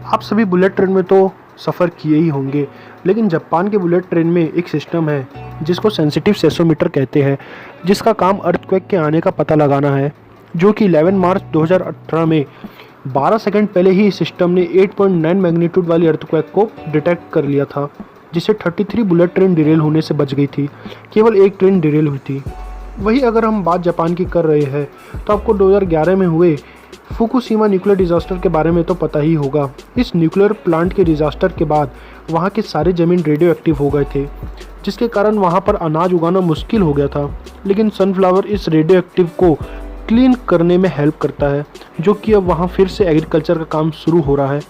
आप सभी bullet train में तो सफ़र किए ही होंगे, लेकिन जापान के बुलेट ट्रेन में एक सिस्टम है जिसको सेंसिटिव सेसोमीटर कहते हैं, जिसका काम अर्थक्वेक के आने का पता लगाना है, जो कि 11 मार्च 2018 में 12 सेकंड पहले ही इस सिस्टम ने 8.9 मैग्नीट्यूड वाली अर्थक्वेक को डिटेक्ट कर लिया था, जिससे 33 बुलेट ट्रेन डिरेल होने से बच गई थी। केवल एक ट्रेन डिरेल हुई थी। वही अगर हम बात जापान की कर रहे हैं तो आपको 2011 में हुए फुकुशिमा न्यूक्लियर डिज़ास्टर के बारे में तो पता ही होगा। इस न्यूक्लियर प्लांट के डिज़ास्टर के बाद वहाँ के सारे ज़मीन रेडियो एक्टिव हो गए थे, जिसके कारण वहाँ पर अनाज उगाना मुश्किल हो गया था। लेकिन सनफ्लावर इस रेडियो एक्टिव को क्लीन करने में हेल्प करता है, जो कि अब वहाँ फिर से एग्रीकल्चर का काम शुरू हो रहा है।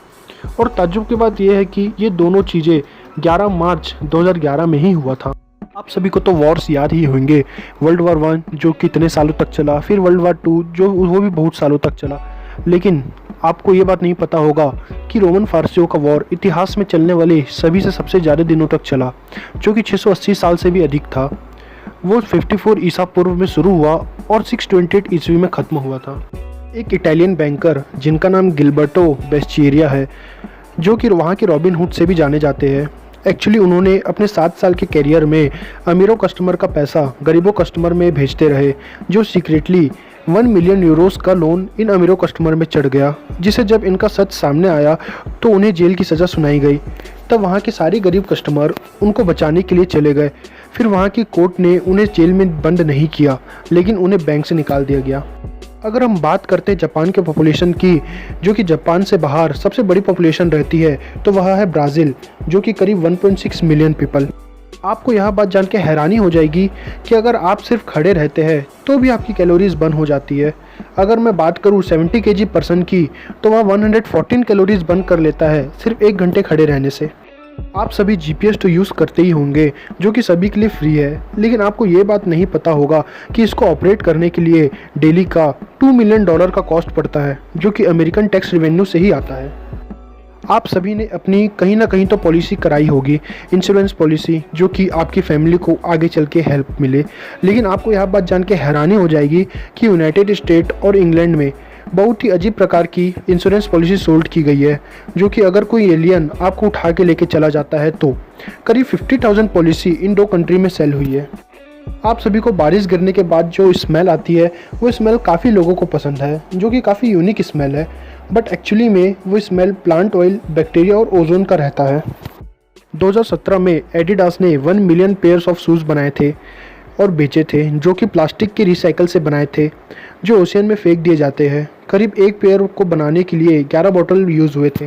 और ताज्जुब की बात यह है कि ये दोनों चीज़ें 11 मार्च 2011 में ही हुआ था। आप सभी को तो वॉर्स याद ही होंगे, वर्ल्ड वार 1 जो कितने सालों तक चला, फिर वर्ल्ड वार 2 जो वो भी बहुत सालों तक चला। लेकिन आपको ये बात नहीं पता होगा कि रोमन फारसियों का वॉर इतिहास में चलने वाले सभी से सबसे ज़्यादा दिनों तक चला, जो कि 680 साल से भी अधिक था। वो 54 ईसा पूर्व में शुरू हुआ और 628 ईस्वी में ख़त्म हुआ था। एक इटालियन बैंकर जिनका नाम गिलबर्टो बेस्चेरिया है, जो कि वहाँ के रॉबिन हुड से भी जाने जाते हैं। एक्चुअली उन्होंने अपने 7 साल के करियर में अमीरों कस्टमर का पैसा गरीबों कस्टमर में भेजते रहे, जो सीक्रेटली 1 मिलियन यूरोस का लोन इन अमीरों कस्टमर में चढ़ गया, जिसे जब इनका सच सामने आया तो उन्हें जेल की सज़ा सुनाई गई। तब वहाँ के सारे गरीब कस्टमर उनको बचाने के लिए चले गए। फिर वहाँ की कोर्ट ने उन्हें जेल में बंद नहीं किया, लेकिन उन्हें बैंक से निकाल दिया गया। अगर हम बात करते हैं जापान के पॉपुलेशन की, जो कि जापान से बाहर सबसे बड़ी पॉपुलेशन रहती है, तो वह है ब्राज़ील, जो कि करीब 1.6 मिलियन पीपल। आपको यह बात जान के हैरानी हो जाएगी कि अगर आप सिर्फ खड़े रहते हैं तो भी आपकी कैलोरीज बर्न हो जाती है। अगर मैं बात करूँ 70 kg पर्सन की, तो वह 114 कैलोरीज बर्न कर लेता है सिर्फ 1 घंटे खड़े रहने से। आप सभी GPS तो यूज़ करते ही होंगे, जो कि सभी के लिए फ्री है, लेकिन आपको ये बात नहीं पता होगा कि इसको ऑपरेट करने के लिए डेली का $2 मिलियन का कॉस्ट पड़ता है, जो कि अमेरिकन टैक्स रेवेन्यू से ही आता है। आप सभी ने अपनी कहीं ना कहीं तो पॉलिसी कराई होगी, इंश्योरेंस पॉलिसी, जो कि आपकी फैमिली को आगे चल के हेल्प मिले। लेकिन आपको यह बात जान के हैरानी हो जाएगी कि यूनाइटेड स्टेट और इंग्लैंड में बहुत ही अजीब प्रकार की इंश्योरेंस पॉलिसी सोल्ड की गई है, जो कि अगर कोई एलियन आपको उठा के लेके चला जाता है तो करीब 50,000 पॉलिसी इन 2 कंट्री में सेल हुई है। आप सभी को बारिश गिरने के बाद जो स्मेल आती है, वो स्मेल काफ़ी लोगों को पसंद है, जो कि काफ़ी यूनिक स्मेल है, बट एक्चुअली में वो स्मेल प्लांट ऑयल, बैक्टीरिया और ओजोन का रहता है। 2017 में एडिडास ने 1 मिलियन पेयर्स ऑफ शूज़ बनाए थे और बेचे थे, जो कि प्लास्टिक के रिसाइकल से बनाए थे, जो ओशियन में फेंक दिए जाते हैं। करीब एक पेयर को बनाने के लिए 11 बॉटल यूज़ हुए थे।